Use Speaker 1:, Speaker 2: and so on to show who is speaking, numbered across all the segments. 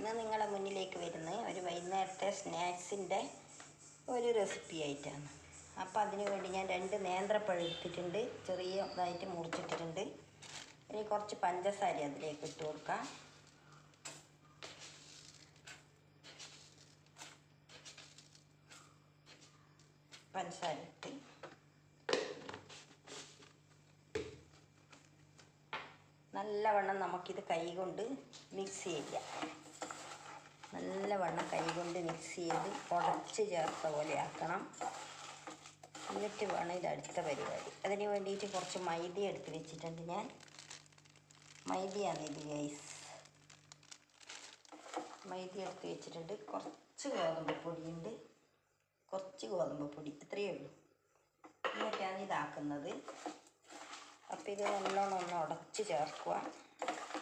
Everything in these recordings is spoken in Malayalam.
Speaker 1: ഇന്ന് നിങ്ങളുടെ മുന്നിലേക്ക് വരുന്ന ഒരു വൈകുന്നേരത്തെ സ്നാക്സിൻ്റെ ഒരു റെസിപ്പി ആയിട്ടാണ്. അപ്പോൾ അതിന് വേണ്ടി ഞാൻ 2 നേന്ത്രപ്പഴം എടുത്തിട്ടുണ്ട്, ചെറിയതായിട്ട് മുറിച്ചിട്ടിട്ടുണ്ട്. ഇനി കുറച്ച് പഞ്ചസാര അതിലേക്ക് ഇട്ട് കൊടുക്കാം. പഞ്ചസാര ഇട്ട് നല്ലവണ്ണം നമുക്കിത് കൈ കൊണ്ട് മിക്സ് ചെയ്യാം. നല്ലവണ്ണം കൈ കൊണ്ട് മിക്സ് ചെയ്ത് ഉടച്ച് ചേർത്ത പോലെ ആക്കണം. എന്നിട്ട് വേണം ഇത് അടുത്ത പരിപാടി. അതിന് വേണ്ടിയിട്ട് കുറച്ച് മൈദ എടുത്ത് വെച്ചിട്ടുണ്ട് ഞാൻ. മൈദയാണ് ഇത് ഗൈസ്. മൈദ എടുത്ത് വെച്ചിട്ടുണ്ട്. കുറച്ച് ഗോതമ്പ് പൊടിയുണ്ട്, കുറച്ച് ഗോതമ്പ് പൊടി, ഇത്രയേ ഉള്ളൂ. എന്നിട്ടാണ് ഇതാക്കുന്നത്. അപ്പോൾ ഇത് നല്ലോണം ഒന്ന് ഉടച്ച് ചേർക്കുക.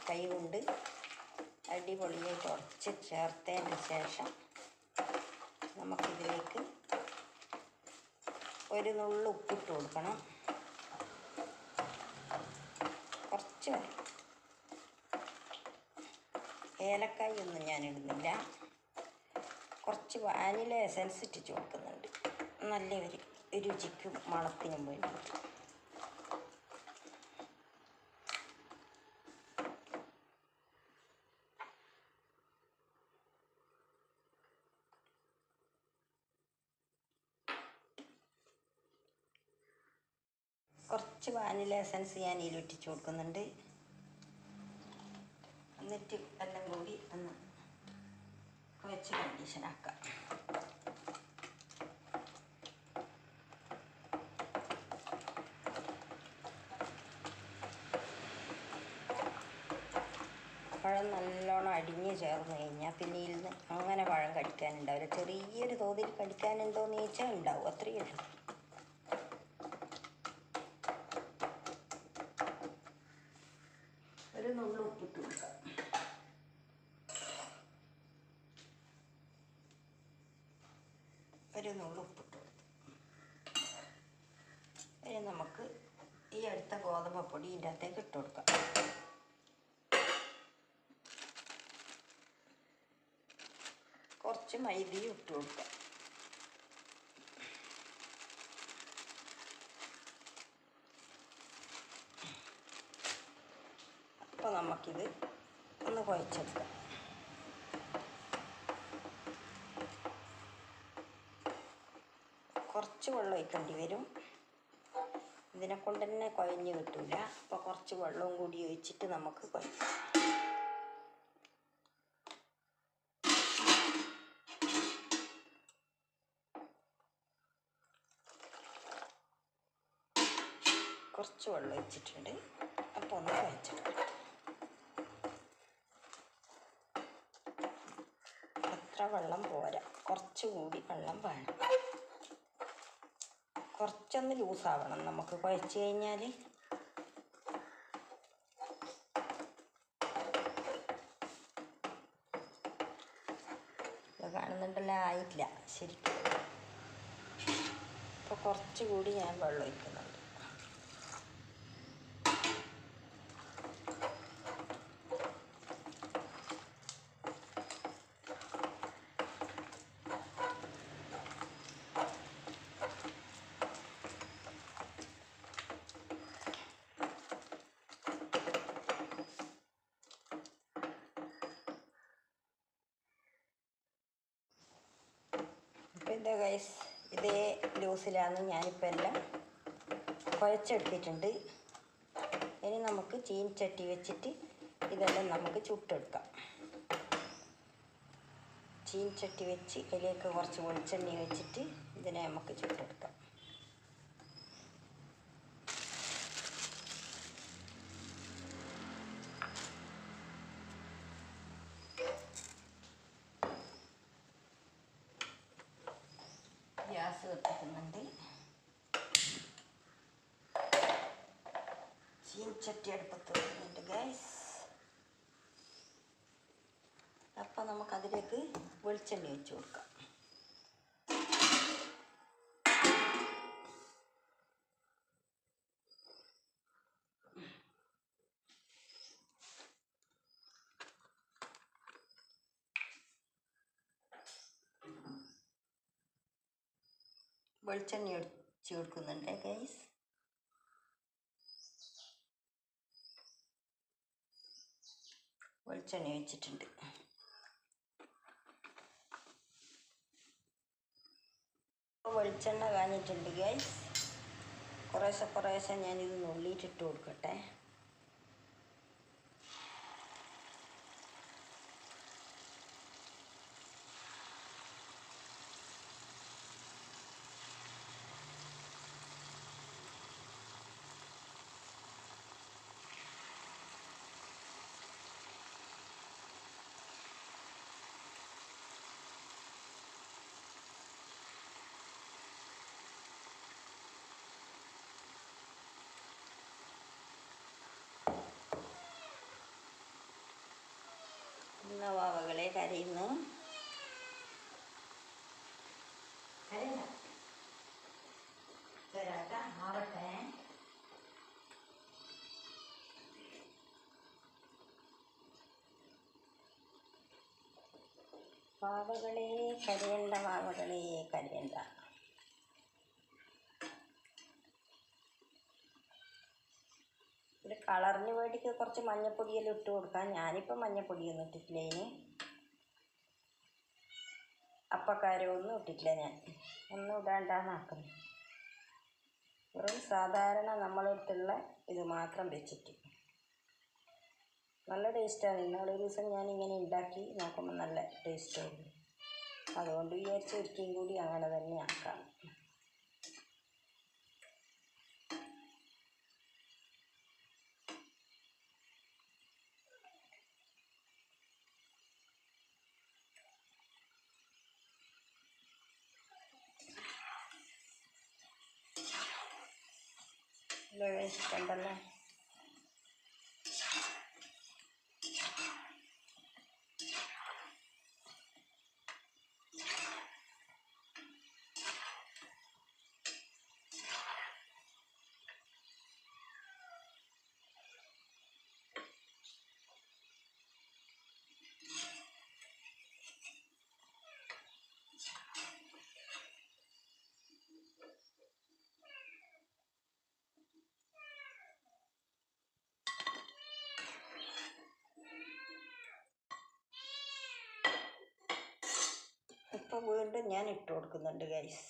Speaker 1: കൈ കൊണ്ട് അടിപൊളിയായിട്ട് ഉടച്ച് ചേർത്തതിന് ശേഷം നമുക്കിതിലേക്ക് ഒരു നുള്ളു ഉപ്പിട്ട് കൊടുക്കണം. കുറച്ച് മതി. ഏലക്കായ ഒന്നും ഞാൻ ഇടുന്നില്ല. കുറച്ച് വാനില എസൻസ് ഇട്ടിച്ച് കൊടുക്കുന്നുണ്ട്, നല്ല രുചിക്കും മണത്തിനും വേണ്ടിയിട്ട്. കുറച്ച് വാനില എസൻസ് ഞാൻ ഇതിൽ ഇട്ടിച്ച് കൊടുക്കുന്നുണ്ട്. എന്നിട്ട് എല്ലാം കൂടി ഒന്ന് കുഴച്ച് കണ്ടീഷനാക്കാം. പഴം നല്ലോണം അടിഞ്ഞ് ചേർന്ന് കഴിഞ്ഞാൽ പിന്നെ ഇതിൽ നിന്ന് അങ്ങനെ പഴം കടിക്കാനുണ്ടാവില്ല. ചെറിയൊരു തോതിൽ കടിക്കാനുണ്ടോയെന്ന് ചോദിച്ചാൽ ഉണ്ടാവും, അത്രയേ ഉള്ളൂ. ഒരു നുള്ളു ഉപ്പിട്ട് കൊടുക്കാം. ഒരു നുള്ളു ഉപ്പിട്ട് കൊടുത്തു. ഇനി നമുക്ക് ഈ അടുത്ത ഗോതമ്പ് പൊടി ഇതിൻ്റെ അകത്തേക്ക് ഇട്ട് കൊടുക്കാം. കുറച്ച് മൈദയും ഇട്ട് കൊടുക്കാം. അപ്പോൾ നമുക്കിത് ഒന്ന് കുഴച്ചെടുക്കാം. കുറച്ച് വെള്ളം ഒഴിക്കേണ്ടി വരും. ഇതിനെ കൊണ്ട് തന്നെ കുഴഞ്ഞ് കിട്ടില്ല. അപ്പോൾ കുറച്ച് വെള്ളവും കൂടി ഒഴിച്ചിട്ട് നമുക്ക് കുഴക്കാം. കുറച്ച് വെള്ളം ഒഴിച്ചിട്ടുണ്ട്. അപ്പോൾ ഒന്ന് കുഴച്ചെടുക്കാം. അത്ര വെള്ളം പോരാ, കുറച്ചുകൂടി വെള്ളം വേണം. കുറച്ചൊന്ന് ലൂസാവണം നമുക്ക് കുഴച്ച് കഴിഞ്ഞാൽ. ഇത് കാണുന്നുണ്ടല്ലോ, ആയിട്ടില്ല ശരിക്കും. അപ്പോൾ കുറച്ചുകൂടി ഞാൻ വെള്ളം ഒഴിക്കുന്നുണ്ട്. അപ്പോൾ ഇതാ ഗൈസ്, ഇതേ ലൂസിലാണ് ഞാനിപ്പോൾ എല്ലാം കുഴച്ചെടുത്തിട്ടുണ്ട്. ഇനി നമുക്ക് ചീനച്ചട്ടി വെച്ചിട്ട് ഇതെല്ലാം നമുക്ക് ചുട്ടെടുക്കാം. ചീനച്ചട്ടി വെച്ച് അതിലേക്ക് കുറച്ച് വെളിച്ചെണ്ണ വെച്ചിട്ട് ഇതിനെ നമുക്ക് ചുട്ടെടുക്കാം. ഗ്യാസ് കത്തിക്കുന്നുണ്ട്. ചീനച്ചട്ടി അടുപ്പത്ത് വെക്കുന്നുണ്ട് ഗൈസ്. അപ്പം നമുക്കതിലേക്ക് വെളിച്ചെണ്ണ ഒഴിച്ച് കൊടുക്കാം. വെളിച്ചെണ്ണ ഒഴിച്ച് കൊടുക്കുന്നുണ്ട് ഗൈസ്. വെളിച്ചെണ്ണ ഒഴിച്ചിട്ടുണ്ട്. വെളിച്ചെണ്ണ കാഞ്ഞിട്ടുണ്ട് ഗൈസ്. കുറേശ്ശെ ഞാനിത് നുള്ളിയിട്ടിട്ട് കൊടുക്കട്ടെ. വാവകളെ കരയുന്നു. ആവട്ടെ. വാവകളെ കരയണ്ട, വാവകളെ കരയണ്ട. ഒരു കളറിന് വേണ്ടിയിട്ട് കുറച്ച് മഞ്ഞപ്പൊടിയെല്ലാം ഇട്ട് കൊടുക്കാം. ഞാനിപ്പോൾ മഞ്ഞപ്പൊടിയൊന്നും ഇട്ടിട്ടില്ല. അതിന് അപ്പക്കാരമൊന്നും ഇട്ടിട്ടില്ല. ഞാൻ ഒന്നും ഇടാണ്ടാന്നാക്കുന്നു. വെറും സാധാരണ നമ്മളടുത്തുള്ള ഇത് മാത്രം വെച്ചിട്ട് നല്ല ടേസ്റ്റാണ്. ഇന്നൊരു ദിവസം ഞാനിങ്ങനെ ഉണ്ടാക്കി നോക്കുമ്പോൾ നല്ല ടേസ്റ്റായിരുന്നു. അതുകൊണ്ട് വിചാരിച്ച് ഒരിക്കലും കൂടി അങ്ങനെ തന്നെ ആക്കാം. കണ്ടല്ലോ. ഇപ്പോൾ വീണ്ടും ഞാൻ ഇട്ട് കൊടുക്കുന്നുണ്ട് ഗൈസ്.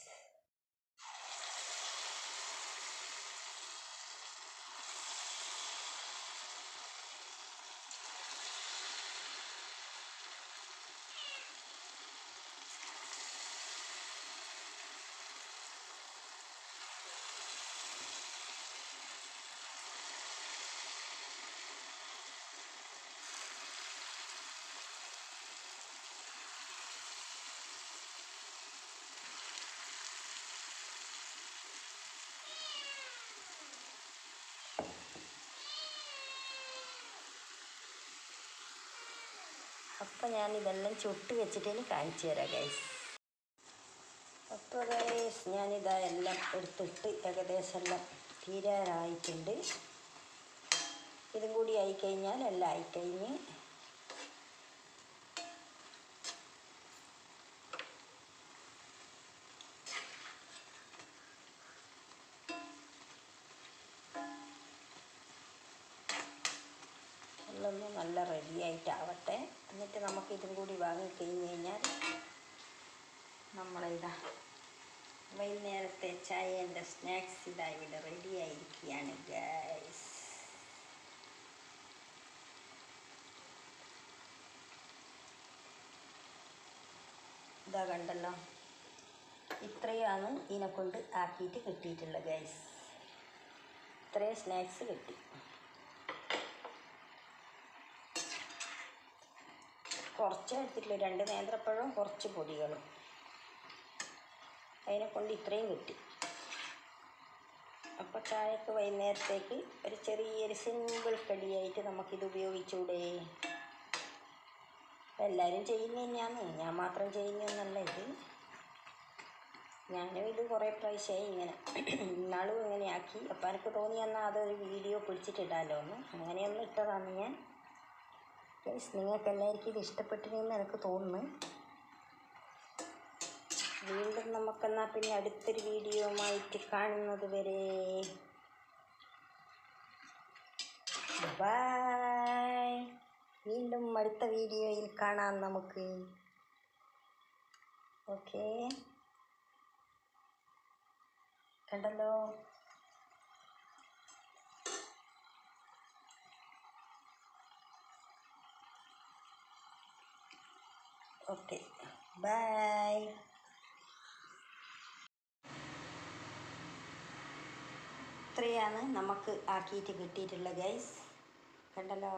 Speaker 1: അപ്പം ഞാനിതെല്ലാം ചുട്ട് വെച്ചിട്ട് കാണിച്ചു തരാം ഗൈസ്. അപ്പോൾ ഗൈസ് ഞാനിതാ എല്ലാം എടുത്തിട്ട് ഏകദേശം എല്ലാം തീരാറായിട്ടുണ്ട്. ഇതും കൂടി ആയിക്കഴിഞ്ഞാൽ എല്ലാം ആയിക്കഴിഞ്ഞ് എല്ലൊന്നും നല്ല റെഡിയായിട്ടാവട്ടെ. എന്നിട്ട് നമുക്ക് ഇതും കൂടി വാങ്ങിക്കഴിഞ്ഞ് കഴിഞ്ഞാൽ നമ്മളിതാ വൈകുന്നേരത്തെ ചായേൻ്റെ സ്നാക്സ് ഇതാ ഇവിടെ റെഡി ആയിരിക്കുകയാണ് ഗൈസ്. ഇതാ കണ്ടല്ലോ, ഇത്രയാണ് ഇതിനെക്കൊണ്ട് ആക്കിയിട്ട് കിട്ടിയിട്ടുള്ളത് ഗൈസ്. ഇത്രയും സ്നാക്സ് കിട്ടി. കുറച്ച് എടുത്തിട്ടില്ല, 2 നേന്ത്രപ്പഴവും കുറച്ച് പൊടികളും. അതിനെക്കൊണ്ട് ഇത്രയും കിട്ടി. അപ്പോൾ ചായക്ക് വൈകുന്നേരത്തേക്ക് ഒരു ചെറിയൊരു സിമ്പിൾ കടിയായിട്ട് നമുക്കിത് ഉപയോഗിച്ചൂടെ? എല്ലാവരും ചെയ്യുന്നത് തന്നെയാണ്, ഞാൻ മാത്രം ചെയ്യുന്നതെന്നല്ല ഇത്. ഞാനും ഇത് കുറേ പ്രാവശ്യമായി ഇങ്ങനെ ഇന്നാളും ഇങ്ങനെ ആക്കി. അപ്പോൾ എനിക്ക് തോന്നി എന്നാൽ അതൊരു വീഡിയോ പിടിച്ചിട്ടിടാമല്ലോ എന്ന്, അങ്ങനെയൊന്നും ഇട്ടതാണ് ഞാൻ. നിങ്ങൾക്ക് എല്ലാവർക്കും ഇത് ഇഷ്ടപ്പെട്ടിരുന്നെന്ന് എനിക്ക് തോന്നുന്നു. വീണ്ടും നമുക്കെന്നാൽ പിന്നെ അടുത്തൊരു വീഡിയോയുമായിട്ട് കാണുന്നത് വരെ ബൈ. വീണ്ടും അടുത്ത വീഡിയോയിൽ കാണാം നമുക്ക്. ഓക്കേ, കണ്ടല്ലോ. Okay, bye. ഇത്രയാണ് നമുക്ക് ആക്കിയിട്ട് കിട്ടിയിട്ടുള്ള ഗൈസ്, കണ്ടല്ലോ.